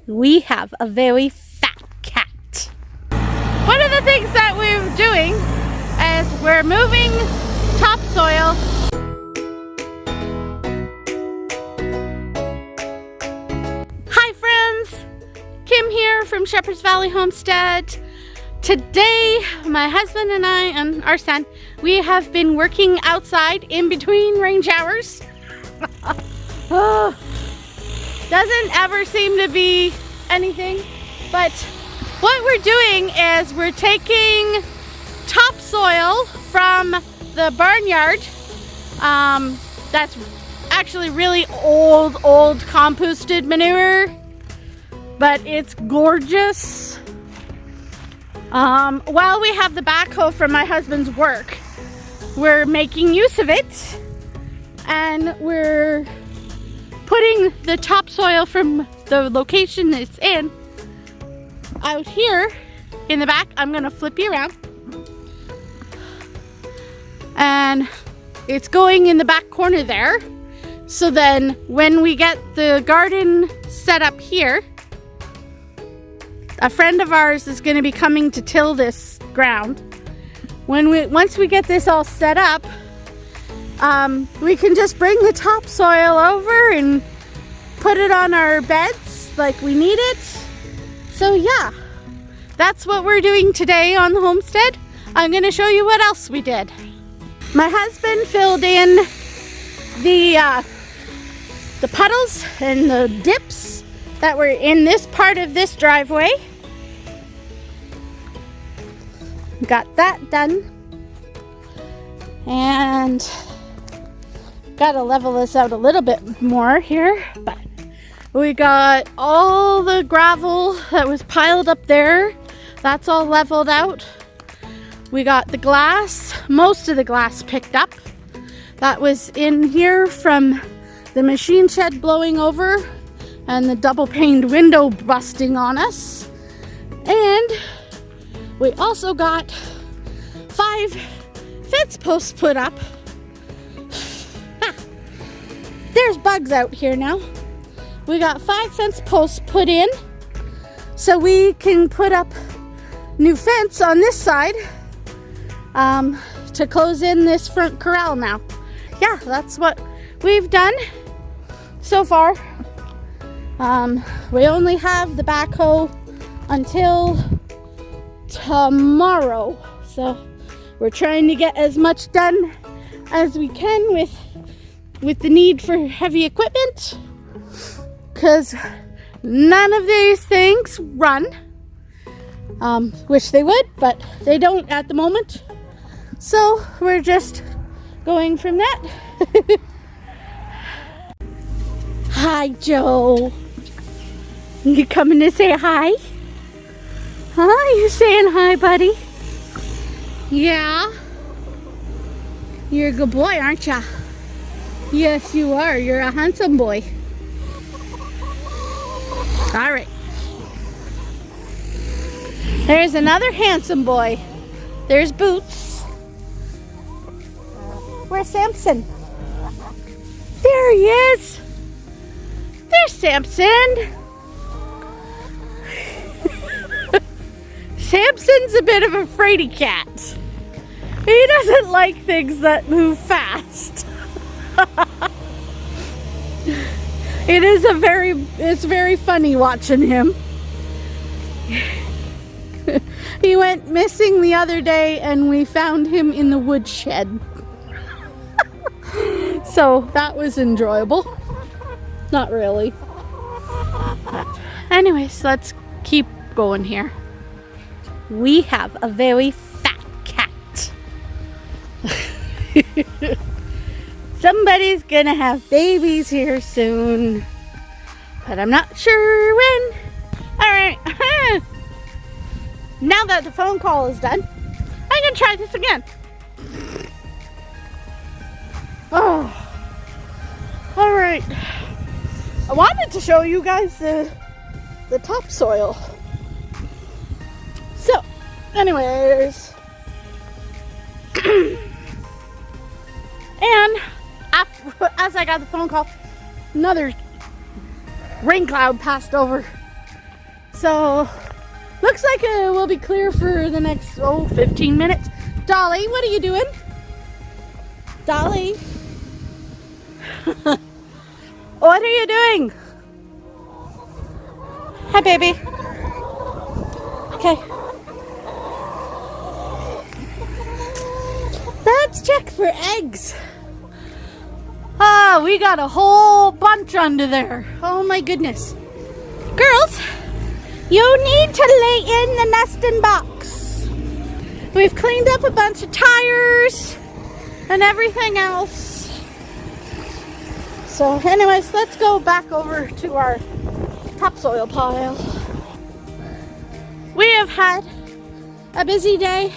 we have a very fat cat. One of the things that we're doing is we're moving topsoil. Hi friends, Kim here from Shepherd's Valley Homestead. Today, my husband and I and our son, we have been working outside in between rain showers. Oh, doesn't ever seem to be anything, but what we're doing is we're taking topsoil from the barnyard. That's actually really old composted manure, but it's gorgeous. While we have the backhoe from my husband's work, we're making use of it, and we're putting the topsoil from the location it's in out here in the back. I'm gonna flip you around, and it's going in the back corner there. So then when we get the garden set up here, a friend of ours is going to be coming to till this ground. Once we get this all set up, we can just bring the topsoil over and put it on our beds like we need it. So yeah, that's what we're doing today on the homestead. I'm going to show you what else we did. My husband filled in the puddles and the dips that were in this part of this driveway. Got that done, and gotta level this out a little bit more here, but we got all the gravel that was piled up there. That's all leveled out. We got the glass, most of the glass picked up. That was in here from the machine shed blowing over and the double paned window busting on us. And we also got 5 fence posts put up. There's bugs out here now. We got 5 fence posts put in so we can put up new fence on this side to close in this front corral now. Yeah, that's what we've done so far. We only have the backhoe until tomorrow, so we're trying to get as much done as we can with the need for heavy equipment, because none of these things run. Wish they would, but they don't at the moment, so we're just going from that. Hi, Joe. You coming to say hi? Huh? You saying hi, buddy? Yeah? You're a good boy, aren't ya? Yes, you are. You're a handsome boy. All right. There's another handsome boy. There's Boots. Where's Samson? There he is. There's Samson. Samson's a bit of a fraidy cat. He doesn't like things that move fast. It's very funny watching him. He went missing the other day and we found him in the woodshed. So that was enjoyable. Not really. But anyways, let's keep going here. We have a very fat cat. Somebody's gonna have babies here soon, but I'm not sure when. All right. Now that the phone call is done, I'm gonna try this again. Oh, all right. I wanted to show you guys the topsoil. So, anyways, and as I got the phone call, another rain cloud passed over. So, looks like it will be clear for the next, 15 minutes. Dolly, what are you doing? Dolly? What are you doing? Hi, baby. Okay. Let's check for eggs. Ah, we got a whole bunch under there. Oh my goodness. Girls, you need to lay in the nesting box. We've cleaned up a bunch of tires and everything else. So anyways, let's go back over to our topsoil pile. We have had a busy day.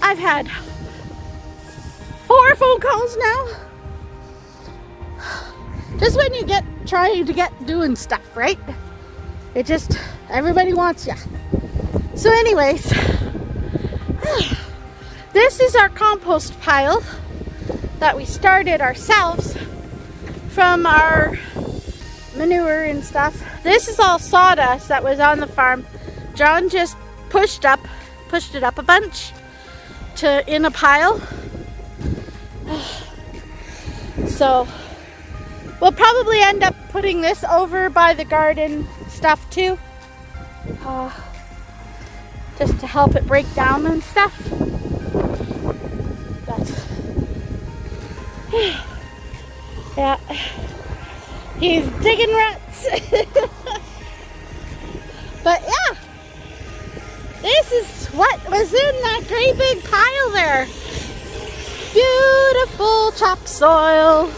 I've had 4 phone calls now. Just when you trying to get doing stuff, right? It just, everybody wants you. So anyways, this is our compost pile that we started ourselves from our manure and stuff. This is all sawdust that was on the farm. John just pushed it up a bunch in a pile. So we'll probably end up putting this over by the garden stuff too, just to help it break down and stuff. But yeah, he's digging ruts. But yeah, this is what was in that great big pile there. Beautiful topsoil.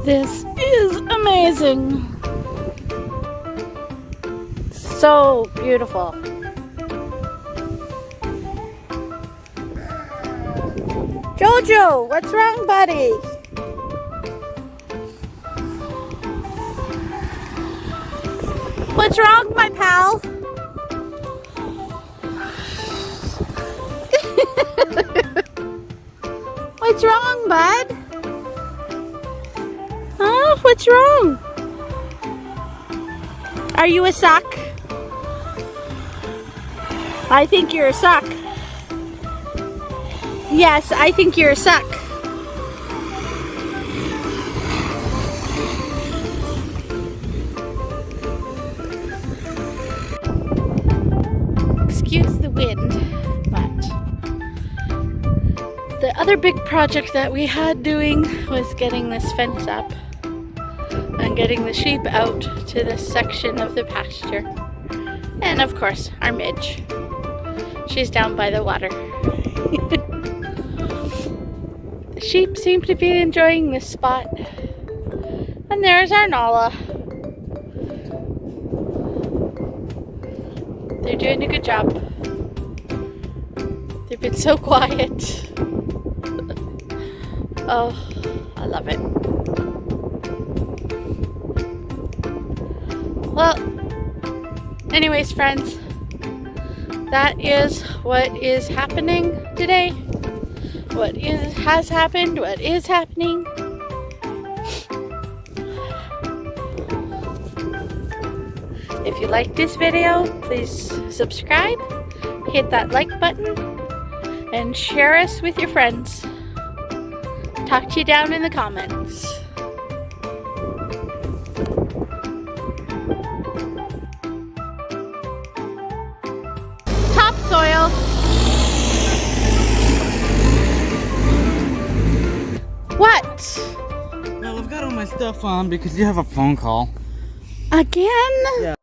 This is amazing. So beautiful. Jojo, what's wrong, buddy? What's wrong, my pal? What's wrong, bud? Huh? What's wrong? Are you a suck? I think you're a suck. Yes, I think you're a suck. Excuse the wind, but the other big project that we had doing was getting this fence up and on getting the sheep out to this section of the pasture. And of course, our Midge. She's down by the water. The sheep seem to be enjoying this spot. And there's our Nala. They're doing a good job. They've been so quiet. Oh, I love it. Well, anyways, friends, that is what is happening today. Has happened, what is happening. If you liked this video, please subscribe, hit that like button, and share us with your friends. Talk to you down in the comments. Topsoil. What? Well, I've got all my stuff on because you have a phone call. Again? Yeah.